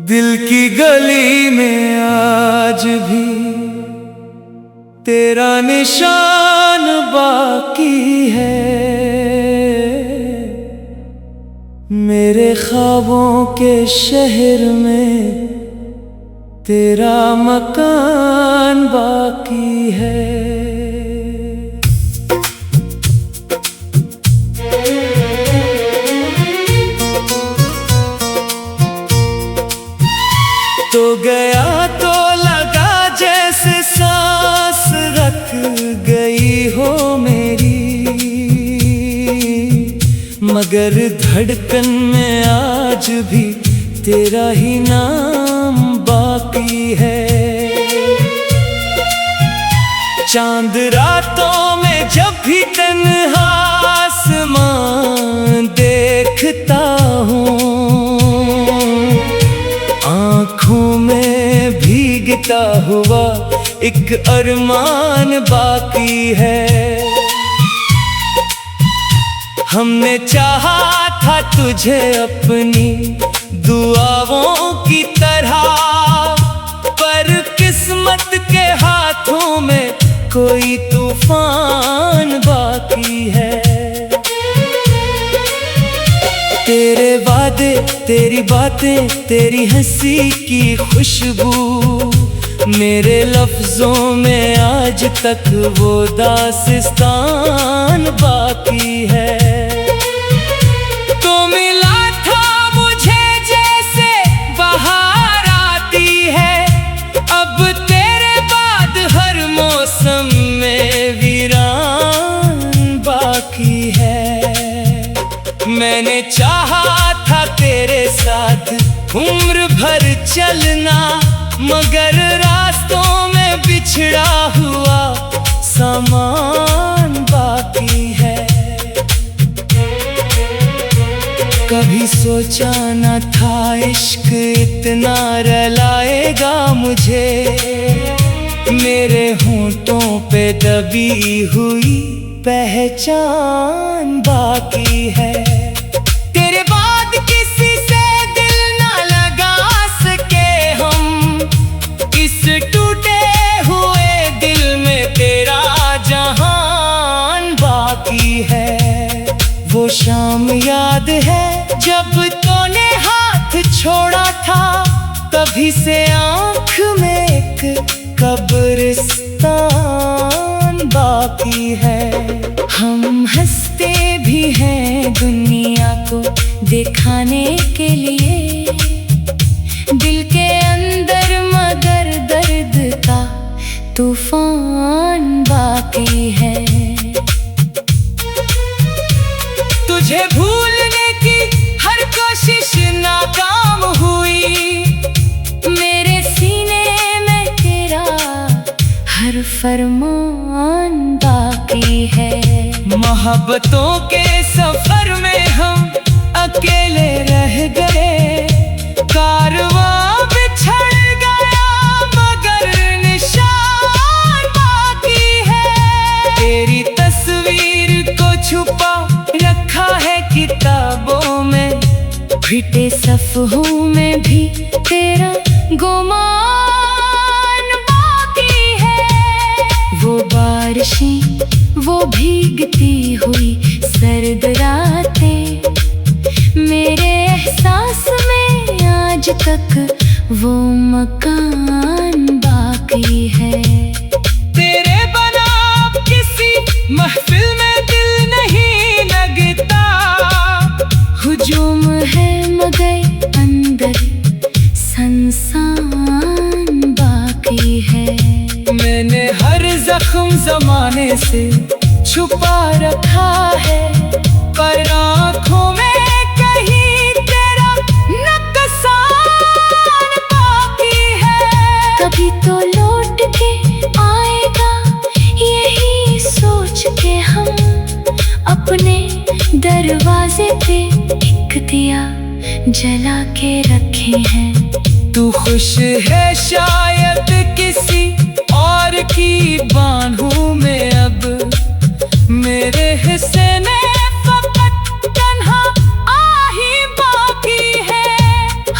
दिल की गली में आज भी तेरा निशान बाकी है। मेरे ख्वाबों के शहर में तेरा मकान बाकी है। तो गया तो लगा जैसे सांस रख गई हो मेरी, मगर धड़कन में आज भी तेरा ही नाम बाकी है। चांद रातों में जब भी तन्हा आसमान देखता हूँ, आँखों में भीगता हुआ एक अरमान बाकी है। हमने चाहा था तुझे अपनी दुआओं की तरह, पर किस्मत के हाथों में कोई तूफान बाकी है। तेरे वादे, तेरी बातें, तेरी हंसी की खुशबू, मेरे लफ्जों में आज तक वो दास्तान बाकी है। तो मिला था मुझे जैसे बहार आती है, अब तेरे बाद हर मौसम में वीरान बाकी है। मैंने चाहा था तेरे साथ उम्र भर चलना, मगर रास्तों में बिछड़ा हुआ सामान बाकी है। कभी सोचा न था इश्क इतना रुलाएगा मुझे, मेरे होंठों पे दबी हुई पहचान बाकी है। तेरे बाद किसी से दिल ना लगा सके हम, इस टूटे हुए दिल में तेरा जहान बाकी है। वो शाम याद है जब तूने हाथ छोड़ा था, तभी से आँख में एक कब्रिस्तान बाकी है। हम हंसते भी हैं दुनिया को दिखाने के लिए, दिल के अंदर मगर दर्द का तूफान बाकी है। तुझे भूलने की हर कोशिश नाकाम हुई, मेरे सीने में तेरा हर फरमान बाकी है। मोहब्बतों के सफर में हम अकेले रह गए, कारवां बिछड़ गया मगर निशान बाकी है। तेरी तस्वीर को छुपा रखा है किताबों में, फिटे सफ़हों में भी तेरा गुमान बाकी है। वो बारिशें, वो भीगती हुई सर्द रातें, मेरे एहसास में आज तक वो मकान बाकी है। तेरे बना किसी महफिल में दिल नहीं लगता, हुजूम है मगर अंदर संसान बाकी है। मैंने हर जख्म जमाने से छुपा रखा है, पर आँखों में कहीं तेरा नुकसान बाकी है। कभी तो लौट के आएगा यही सोच के हम अपने दरवाजे पे एक दिया जला के रखे हैं। तू खुश है शायद किसी और की बाहों में, अब मेरे हिस्से में फकत तन्हा आही बाकी है।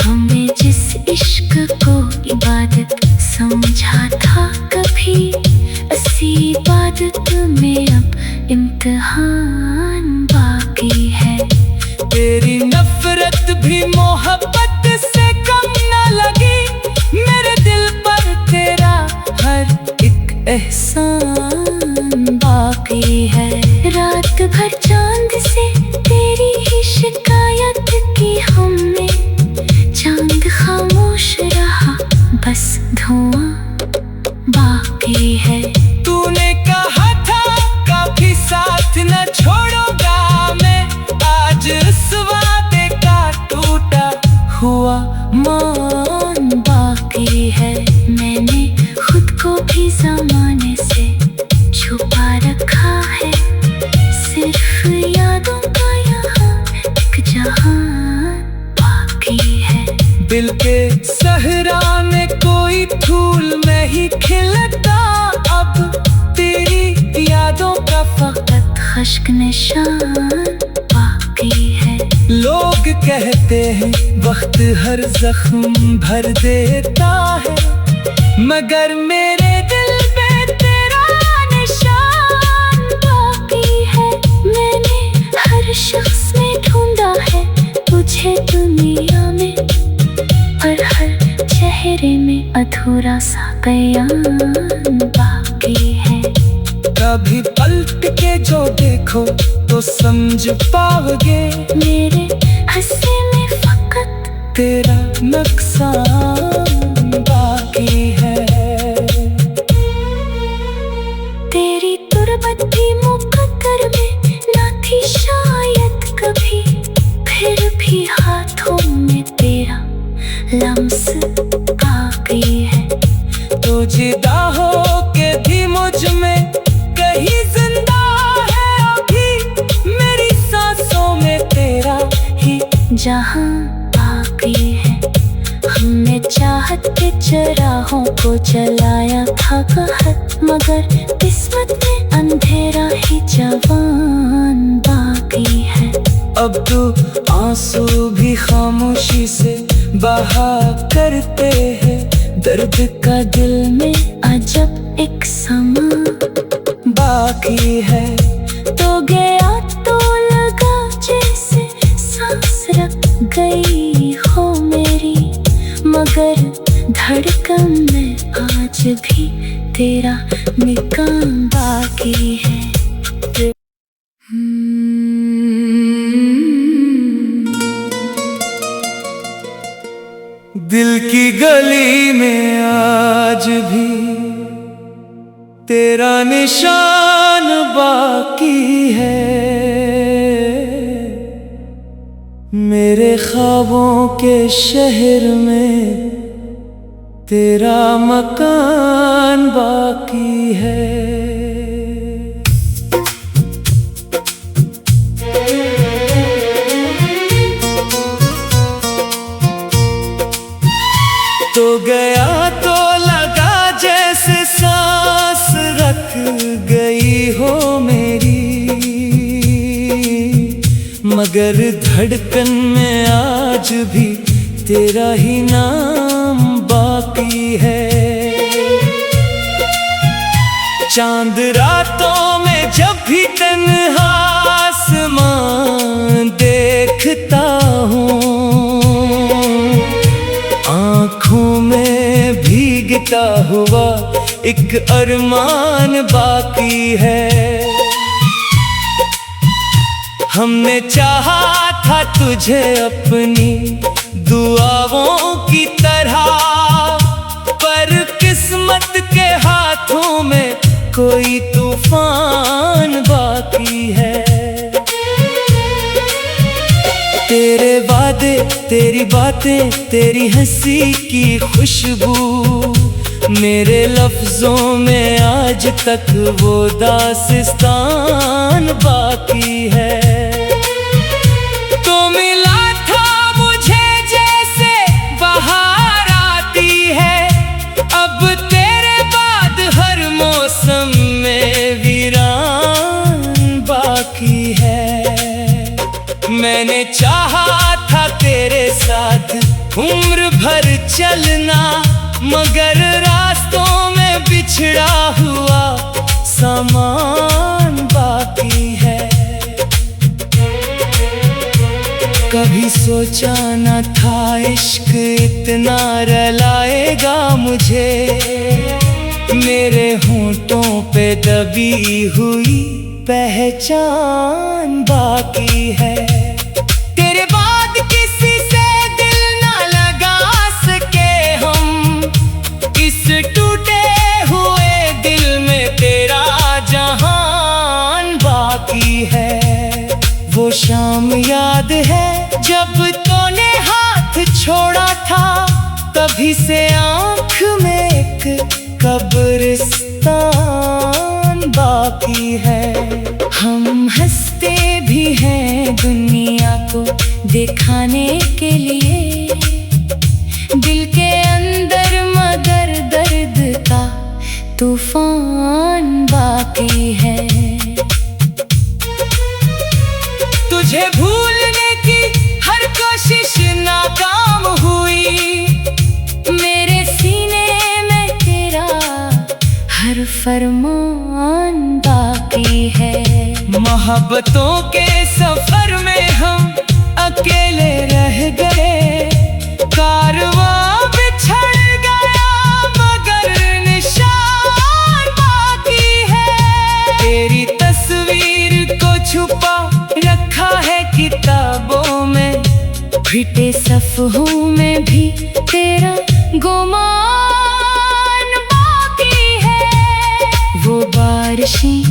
हमें जिस इश्क को इबादत समझा था कभी, इसी इबादत में अब इम्तिहान बाकी है। तेरी नफरत भी मोहब्बत से कम न लगी, मेरे दिल पर तेरा हर एक एहसान बाकी है। रात भर चांद से तेरी ही शिकायत की हमने, चांद खामोश रहा बस धुआं बाकी है। तूने कहा था कभी साथ न छोड़ूंगा मैं, आज इस वादे का टूटा हुआ मान बाकी है। मैंने खुद को भी ज़माने से छुपा रखा है, सिर्फ यादों का यहाँ एक जहान बाकी है। दिल के सहरा में कोई फूल नहीं खिलता, अब तेरी यादों का फकत खश्क निशान बाकी है। लोग कहते हैं वक्त हर जख्म भर देता है, मगर मेरे दिल पे तेरा निशान बाकी है। मैंने हर शख्स में ढूंढा है तुझे दुनिया में, पर हर चेहरे में अधूरा सा बयान बाकी है। कभी पलट के जो देखो तो समझ पाओगे, मेरे हंसे में फकत तेरा नुकसान बाकी है। तेरी तुरबत भी मुकद्दर में ना थी शायद कभी, फिर भी हाथों में तेरा लम्स बाकी है। तो जिदा हो के भी मुझ में कहीं जिंदा है अभी, मेरी सांसों में तेरा ही जहां बाकी है। हमने चाहत के चराहों को जलाया था कहत, मगर किस्मत में अंधेरा ही जवान बाकी है। अब तो आंसू भी खामोशी से बहा करते हैं, दर्द का दिल में अजब एक समा बाकी है। तो गया तो लगा जैसे सांस रख गई हो मेरी, मगर धड़कन में आज भी तेरा निकाम बाकी है। दिल की गली में आज भी तेरा निशान बाकी है। मेरे ख्वाबों के शहर में तेरा मकान बाकी है। तो गया तो लगा जैसे सांस रख गई हो मेरी, मगर धड़कन में आज भी तेरा ही नाम बाकी है। चांद रातों में जब भी तन्हा आसमान देखता हूँ, आँखों में भीगता हुआ एक अरमान बाकी है। हमने चाहा था तुझे अपनी दुआओं की तरह, पर किस्मत के हाथों में कोई तूफान बाकी है। तेरे वादे, तेरी बातें, तेरी हंसी की खुशबू, मेरे लफ्जों में आज तक वो दास्तान बाकी है। तो मिला था मुझे जैसे बहार आती है, अब तेरे बाद हर मौसम में वीरान बाकी है। मैंने चाहा था तेरे साथ उम्र भर चलना, मगर रास्तों में बिछड़ा हुआ सामान बाकी है। कभी सोचा न था इश्क इतना रुलाएगा मुझे, मेरे होंठों पे दबी हुई पहचान बाकी है। तेरे बाद किसी से दिल ना लगा सके हम, इस टूटे हुए दिल में तेरा जहान बाकी है। वो शाम याद है जब तूने हाथ छोड़ा था, तभी से आँख में एक कब्रिस्तान बाकी है। हम हंसते भी हैं दुनिया को दिखाने के लिए, दिल के अंदर मगर दर्द का तूफान बाकी है। तुझे भूलने की हर कोशिश नाकाम हुई, मेरे सीने में तेरा हर फरमान बाकी है। मोहब्बतों के सफर में हम अकेले रह गए, कारवां बिछड़ गया मगर निशान बाकी है। तेरी तस्वीर को छुपा रखा है किताबों में, फिटे सफ़हों में भी तेरा गुमान बाकी है। वो बारिशें,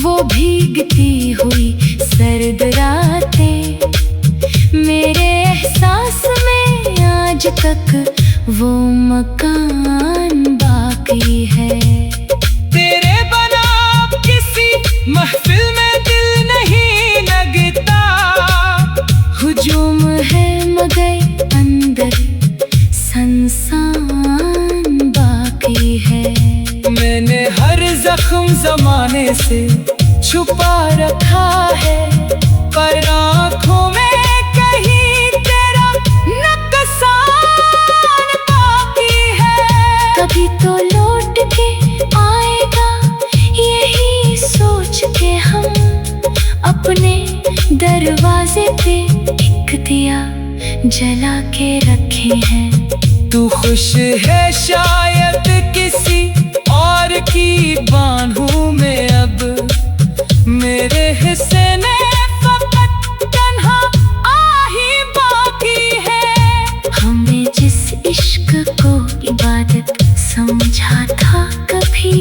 वो भीगती हुई सर्द रातें, मेरे एहसास में आज तक वो मकान बाकी है। तेरे बना किसी महफिल में दिल नहीं लगता, हुजूम है मगर अंदर संसान बाकी है। मैंने हर जख्म जमाने से छुपा रखा है, पर आँखों में कहीं तेरा नुकसान बाकी है। कभी तो लौट के आएगा यही सोच के हम अपने दरवाजे पे एक दिया जला के रखे हैं। तू खुश है शायद किसी और की बाहों में, अब मेरे हिस्से ने फकत तन्हा आही बाकी है। हमने जिस इश्क को इबादत समझा था कभी,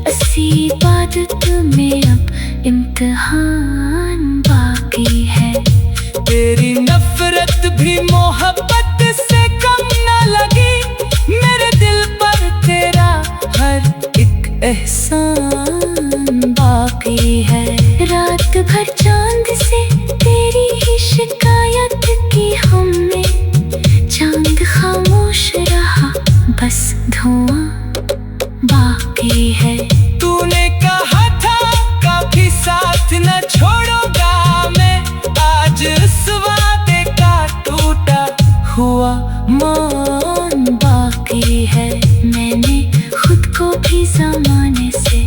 ऐसी इबादत में अब इम्तिहान बाकी है। तेरी नफरत भी मोहब्बत से कम न लगी, मेरे दिल पर तेरा हर एक एहसान बाकी है। रात भर चांद से तेरी ही शिकायत की हमने, चांद खामोश रहा बस धुआं बाकी है। तूने कहा था कभी साथ न छोड़ूंगा मैं, आज उस वादे का टूटा हुआ मान बाकी है। मैंने खुद को भी ज़माने से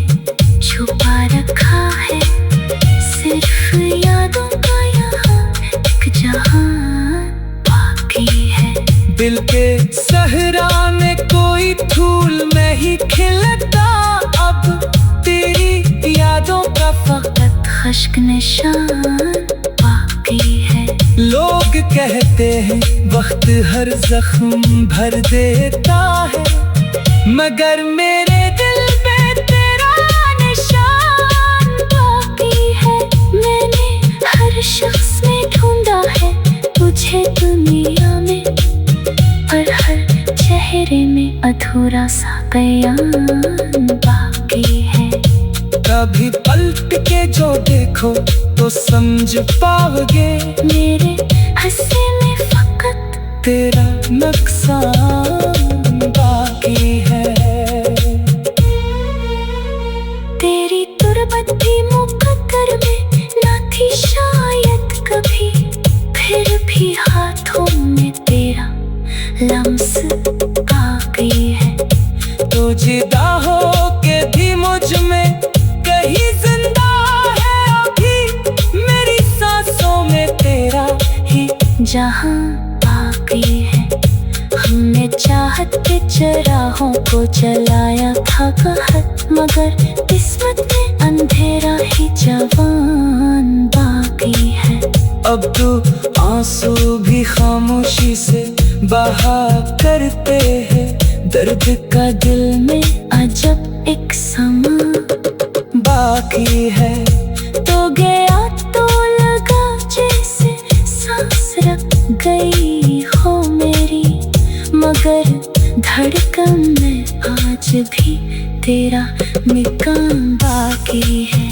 छुपा रखा है, सिर्फ यादों का यहाँ एक जहान बाकी है। दिल के सहरा में कोई फूल नहीं खिलता, अब तेरी यादों का फकत खश्क निशान बाकी है। लोग कहते हैं वक्त हर जख्म भर देता है, मगर मेरे दिल पे तेरा निशान बाकी है। मैंने हर शख्स में ढूंढा है तुझे दुनिया में, पर हर चेहरे में अधूरा सा बयान बाकी है। कभी पलट के जो देखो तो समझ पाओगे, मेरे हंसे में फकत तेरा नुकसान बाकी है। तेरी तुरबत भी मुकद्दर में ना जहां बाकी है। हमने चाहत के चराहों को जलाया था कहत, मगर किस्मत में अंधेरा ही जवान बाकी है। अब तो आंसू भी खामोशी से बहा करते हैं, दर्द का दिल में अजब एक समा बाकी है। तो गया तो लगा जैसे सांस रख गई हो मेरी, मगर धड़कन में आज भी तेरा मिकाम बाकी है।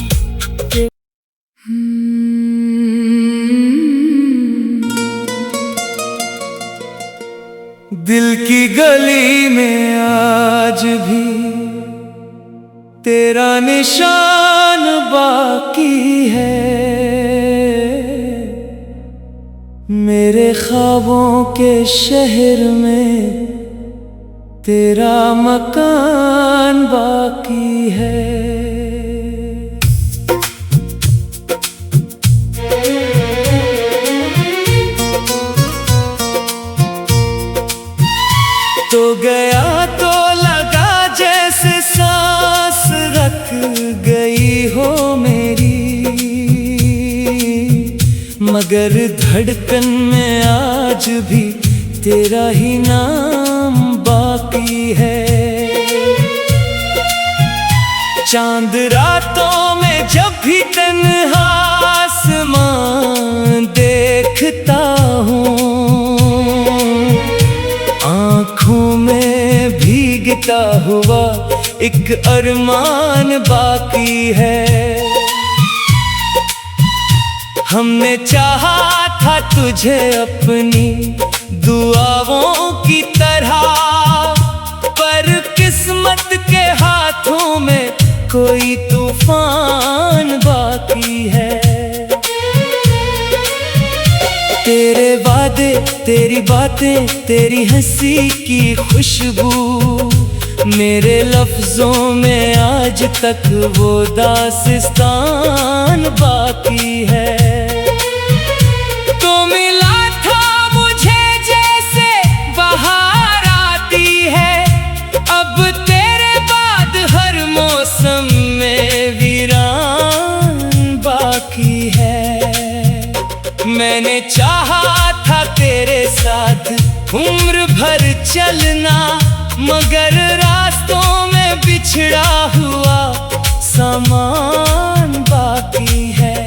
दिल की गली में आज भी तेरा निशान बाकी है। मेरे ख्वाबों के शहर में तेरा मकान बाकी है। तो गया तो लगा जैसे सांस रख गई हो मेरी, मगर धड़कन में आज भी तेरा ही नाम बाकी है। चांद रातों में जब भी तन्हा आसमान देखता हूँ, आँखों में भीगता हुआ एक अरमान बाकी है। हमने चाहा था तुझे अपनी दुआओं की तरह, पर किस्मत के हाथों में कोई तूफान बाकी है। तेरे वादे, तेरी बातें, तेरी हंसी की खुशबू, मेरे लफ्जों में आज तक वो दास्तान बाकी है। तो मिला था मुझे जैसे बहार आती है, अब तेरे बाद हर मौसम में वीरान बाकी है। मैंने चाहा था तेरे साथ उम्र भर चलना, मगर रास्तों में बिछड़ा हुआ सामान बाकी है।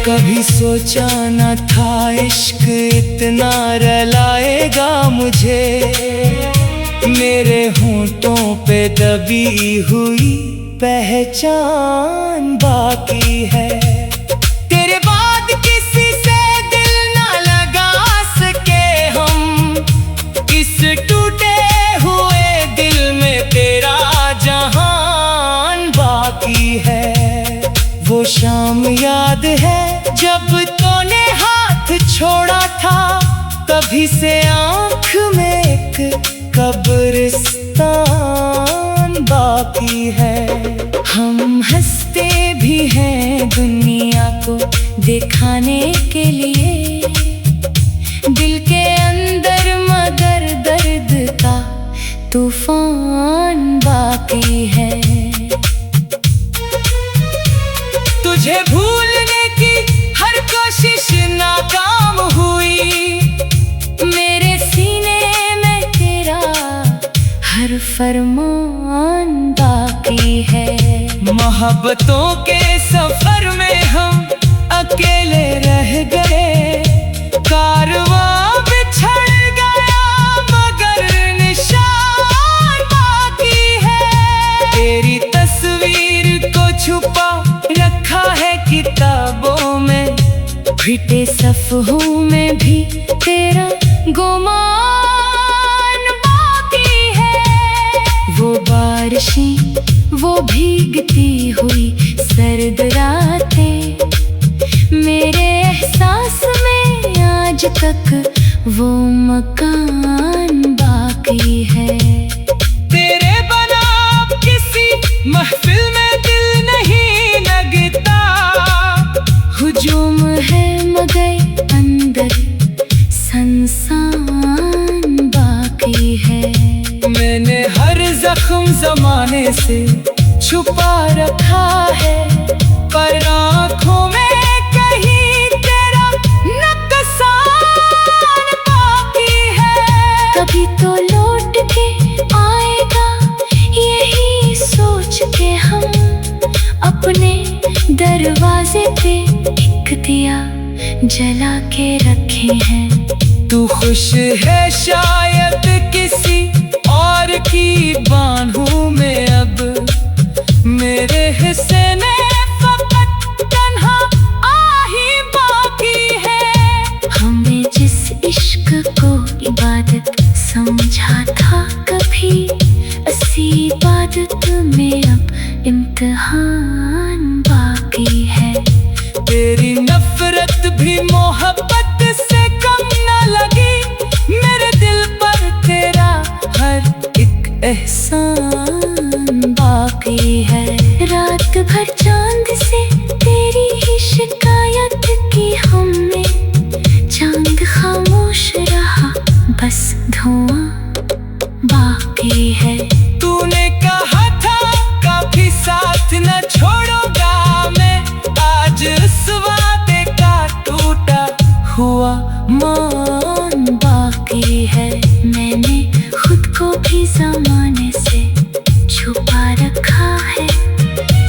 कभी सोचा न था इश्क इतना रुलाएगा मुझे, मेरे होंठों पे दबी हुई पहचान बाकी है। तेरे बाद किसी से दिल ना लगा सके हम, इस टूटे हुए दिल में तेरा जहान बाकी है। वो शाम याद है जब तूने हाथ छोड़ा था, तभी से आँख में एक कब्रिस्तान बाकी है। हम हंसते भी हैं दुनिया को दिखाने के लिए, दिल के अंदर मगर दर्द का तूफान बाकी है। तुझे भूलने की हर कोशिश नाकाम हुई, मेरे सीने में तेरा हर फरमान बाकी है। मोहब्बतों के सफर में हम अकेले रह गए, कारवां बिछड़ गया मगर निशान बाकी है। तेरी तस्वीर को छुपा रखा है किताबों में, फिटे सफ़हों में भी तेरा गुमान बाकी है। वो बारिशें, वो भीगती हुई सर्द रातें, मेरे एहसास में आज तक वो मकान बाकी है। तेरे बना किसी महफिल में दिल नहीं लगता, हुजूम है से छुपा रखा है, पर आँखों में कहीं तेरा नुकसान बाकी है। कभी तो लौट के आएगा यही सोच के हम अपने दरवाजे पे एक दिया जला के रखे हैं। तू खुश है शायद किसी और की बाहों में, अब मेरे हिस्से में फकत तन्हा आही बाकी है। हमने जिस इश्क को इबादत समझा था कभी, इसी इबादत में अब इम्तिहान बाकी है। तेरी नफरत भी मोहब्बत से कम न लगी, मेरे दिल पर तेरा हर एक एहसान बाकी है। रात भर चांद से तेरी ही शिकायत की हमने, चांद खामोश रहा बस धुआं बाकी है। तूने कहा था कभी साथ न छोड़ूंगा मैं, आज उस वादे का टूटा हुआ मान बाकी है। मैंने खुद को भी ज़माने से छुपा रखा है,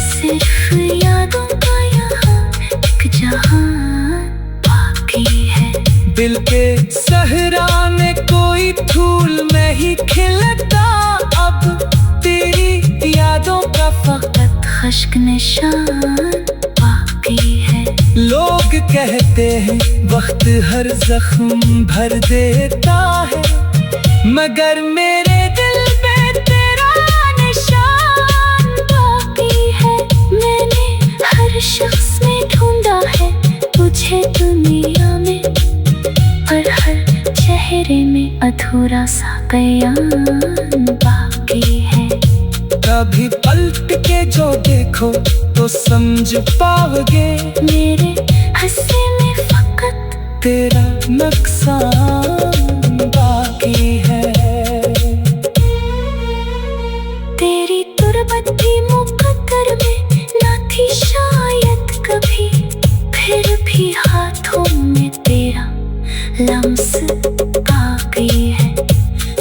सिर्फ यादों का यहाँ एक जहान बाकी है। दिल के सहरा में कोई फूल नहीं खिलता, अब तेरी यादों का फकत खश्क निशान बाकी है। लोग कहते हैं वक्त हर जख्म भर देता है, मगर मेरे दिल पे तेरा निशान बाकी है। मैंने हर शख्स में ढूंढा है तुझे दुनिया में, पर हर चेहरे में अधूरा सा बयान बाकी है। कभी पलट के जो देखो तो समझ पाओगे, मेरे हिस्से में फकत तेरा नुकसान बाकी है। तेरी तुरबत भी मुकद्दर में न थी शायद कभी, फिर भी हाथों में तेरा लम्स बाकी है।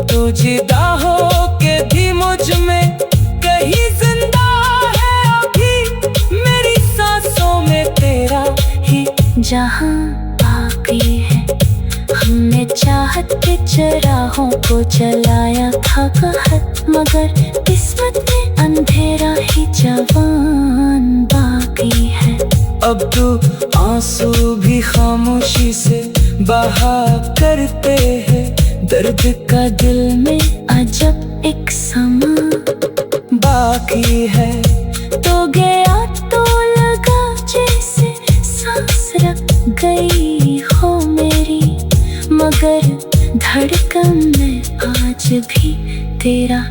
तो जिदा हो के भी मुझ में कहीं जिंदा है अभी, मेरी सांसों में तेरा ही जहां बाकी है। हमने चाहत के चराहों को जलाया था कहत, मगर किस्मत में अंधेरा ही जवान बाकी है। अब तो आंसू भी खामोशी से बहा करते हैं, दर्द का दिल में अजब एक समा बाकी है। तो गया तो लगा जैसे सांस रख गई हो मेरी, मगर धड़कन में आज भी तेरा